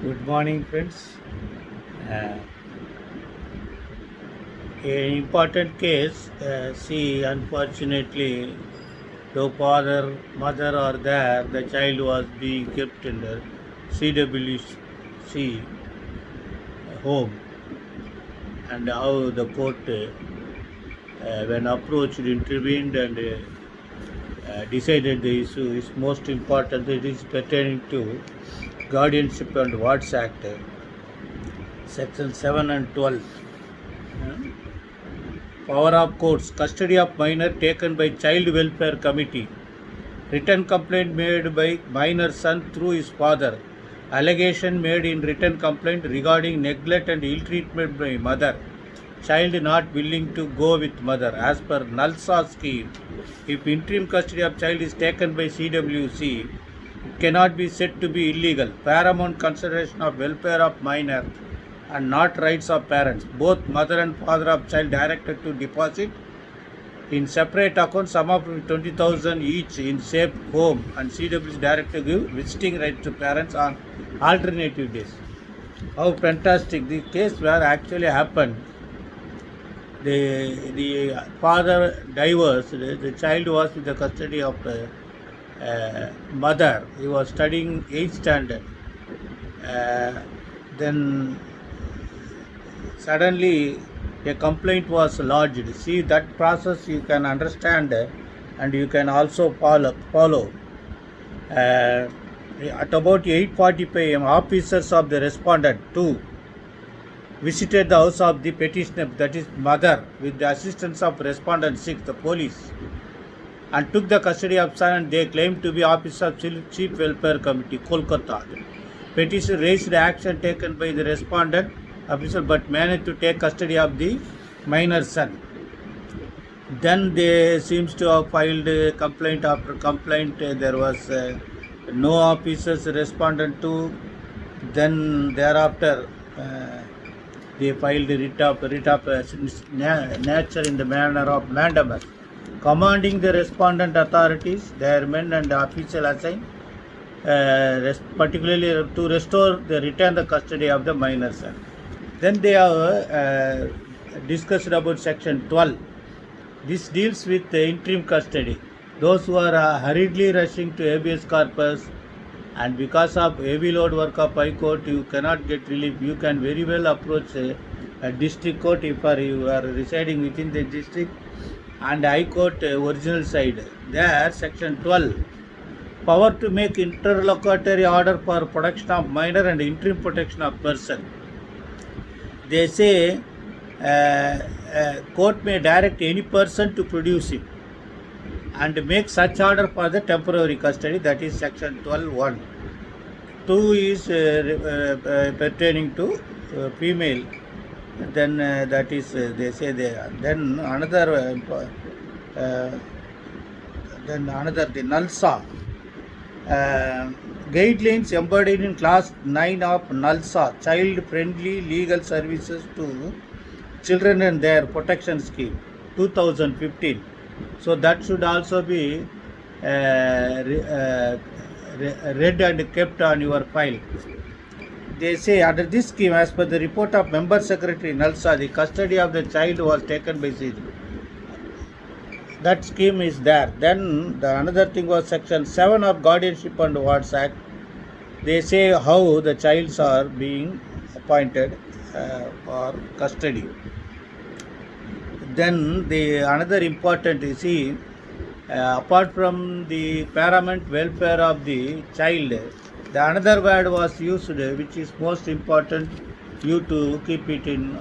Good morning, friends. Uh, an important case. See, unfortunately, though father, mother are there, the child was being kept in the CWC home, and how the court, when approached, intervened and decided the issue is most important. It is pertaining to Guardianship and Wards Act, Section 7 and 12. Power of courts, custody of minor taken by Child Welfare Committee. Written complaint made by minor son through his father. Allegation made in written complaint regarding neglect and ill treatment by mother. Child not willing to go with mother. As per NALSA scheme, if interim custody of child is taken by CWC, it cannot be said to be illegal. Paramount consideration of welfare of minor and not rights of parents. Both mother and father of child directed to deposit in separate accounts sum of 20,000 each in safe home, and CWC directed to give visiting rights to parents on alternative days. How fantastic! The case where actually happened. The father divorced. The child was with the custody of mother. He was studying 8th standard. Then suddenly a complaint was lodged. See, that process you can understand and you can also follow. At about 8:45 am, officers of the respondent 2 visited the house of the petitioner, that is mother, with the assistance of respondent 6, the police, and took the custody of son, and they claimed to be officers of Chief Welfare Committee, Kolkata. Petitioner raised the action taken by the respondent officer but managed to take custody of the minor son. Then they seems to have filed a complaint after complaint. There was no officers responded to. Then thereafter they filed a writ of nature in the manner of mandamus, commanding the respondent authorities, their men and official assigned, particularly to return the custody of the minor son. Then they have discussed about section 12. This deals with the interim custody. Those who are hurriedly rushing to habeas corpus, and because of heavy load work of High Court, you cannot get relief. You can very well approach a district court if you are residing within the district, and High Court original side. There, section 12. Power to make interlocutory order for protection of minor and interim protection of person. They say court may direct any person to produce him and make such order for the temporary custody, that is section 12(1). 2 is pertaining to female. Then that is they say there. Then another the NALSA guidelines embodied in class 9 of NALSA, child friendly legal services to children and their protection scheme, 2015. So that should also be read and kept on your file. They say under this scheme, as per the report of member secretary NALSA, the custody of the child was taken by CG. That scheme is there. Then the another thing was section 7 of Guardianship and Wards Act. They say how the childs are being appointed for custody. Then the another important, you see, apart from the paramount welfare of the child, the another word was used, which is most important, you to keep it in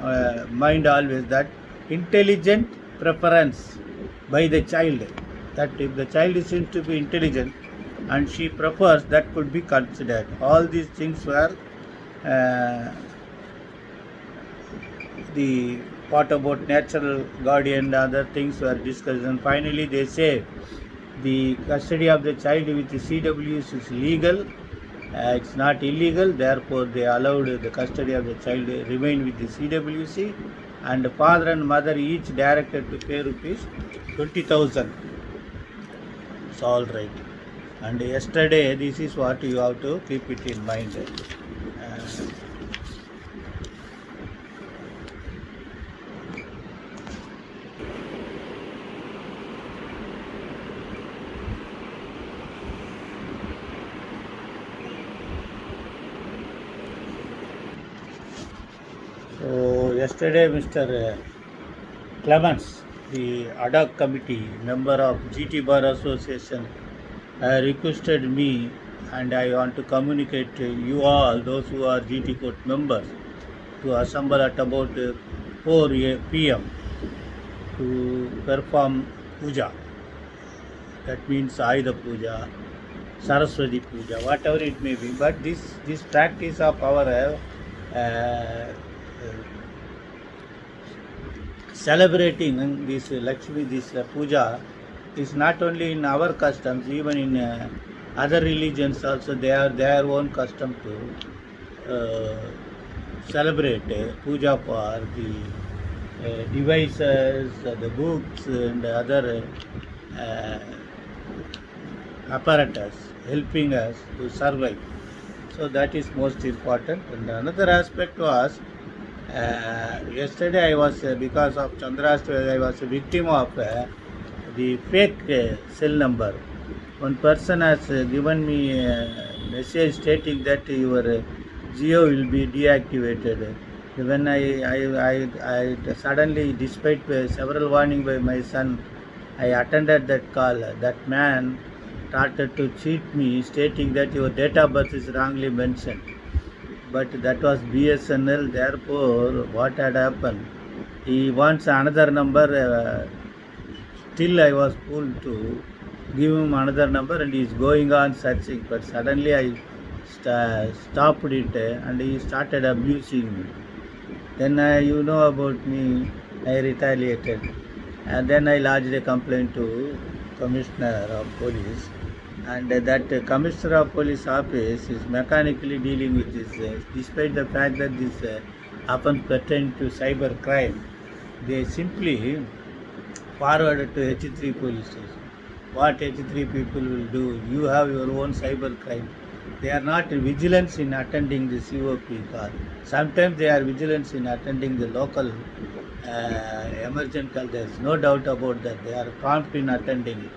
mind always, that intelligent preference by the child. That if the child seems to be intelligent and she prefers, that could be considered. All these things were the part about natural guardian and other things were discussed, and finally they say the custody of the child with the CWC is legal. It's not illegal, therefore they allowed the custody of the child remain with the CWC, and father and mother each directed to pay rupees 20,000. It's all right. And yesterday, this is what you have to keep it in mind. So yesterday, Mr. Clements, the ad hoc committee member of GT Bar Association, requested me, and I want to communicate to you all, those who are GT Court members, to assemble at about 4 p.m. to perform puja. That means Ayuda Puja, Saraswati Puja, whatever it may be. But this practice of our celebrating this Lakshmi, this puja, is not only in our customs, even in other religions also. They are their own custom to celebrate puja for the devices, the books, and other apparatus helping us to survive. So that is most important. And another aspect was yesterday I was because of Chandrashtam, I was a victim of the fake cell number. One person has given me a message stating that your Geo will be deactivated. When I suddenly, despite several warnings by my son, I attended that call. That man started to cheat me, stating that your date of birth is wrongly mentioned. But that was BSNL. Therefore, what had happened? He wants another number. Still, I was pulled to give him another number, and he is going on searching. But suddenly, I stopped it, and he started abusing me. Then you know about me, I retaliated, and then I lodged a complaint to Commissioner of Police, and that Commissioner of Police office is mechanically dealing with this, despite the fact that this often pertain to cyber crime. They simply forwarded to H3 police station. What H3 people will do? You have your own cyber crime. They are not vigilant in attending the COP call. Sometimes they are vigilant in attending the local emergent call. There is no doubt about that. They are prompt in attending it.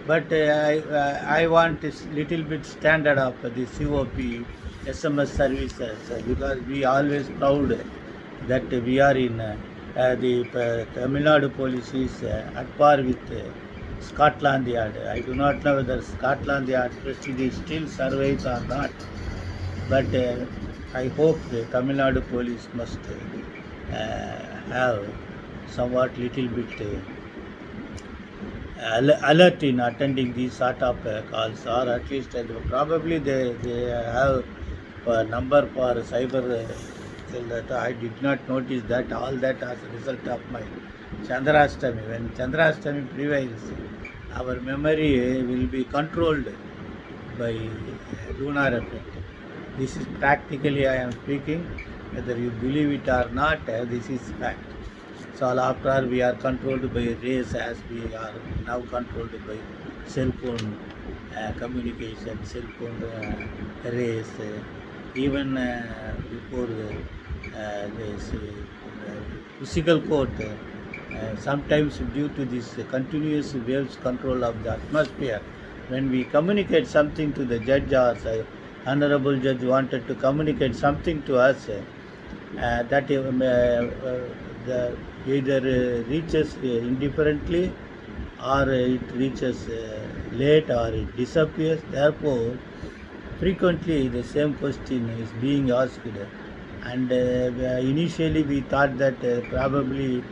But I want this little bit standard of the COP SMS services because we always proud that we are in the Tamil Nadu police is at par with Scotland Yard. I do not know whether Scotland Yard prestige still survives or not, but I hope the Tamil Nadu police must have somewhat little bit alert in attending these sort of calls, or at least probably they have a number for cyber cell that I did not notice that. All that as a result of my Chandrashtami. When Chandrashtami prevails, our memory will be controlled by lunar effect. This is practically I am speaking, whether you believe it or not, this is fact. So after all, we are controlled by race as we are now controlled by cell phone communication, cell phone race, even before this physical court. Sometimes due to this continuous waves control of the atmosphere, when we communicate something to the judge or honorable judge wanted to communicate something to us, that the either reaches indifferently or it reaches late or it disappears. Therefore, frequently the same question is being asked, and initially we thought that probably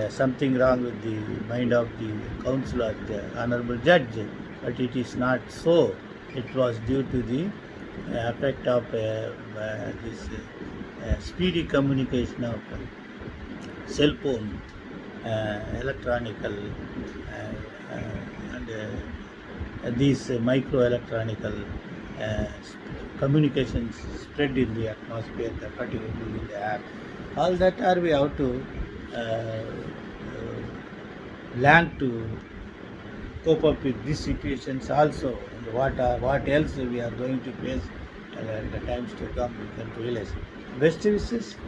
something wrong with the mind of the counsel or the honorable judge, but it is not so. It was due to the effect of this speedy communication of cell phone, electronical, and these microelectronical communications spread in the atmosphere, particularly in the air. All that are we have to learn to cope up with these situations also. what else we are going to face in the times to come, you can realize. Best wishes.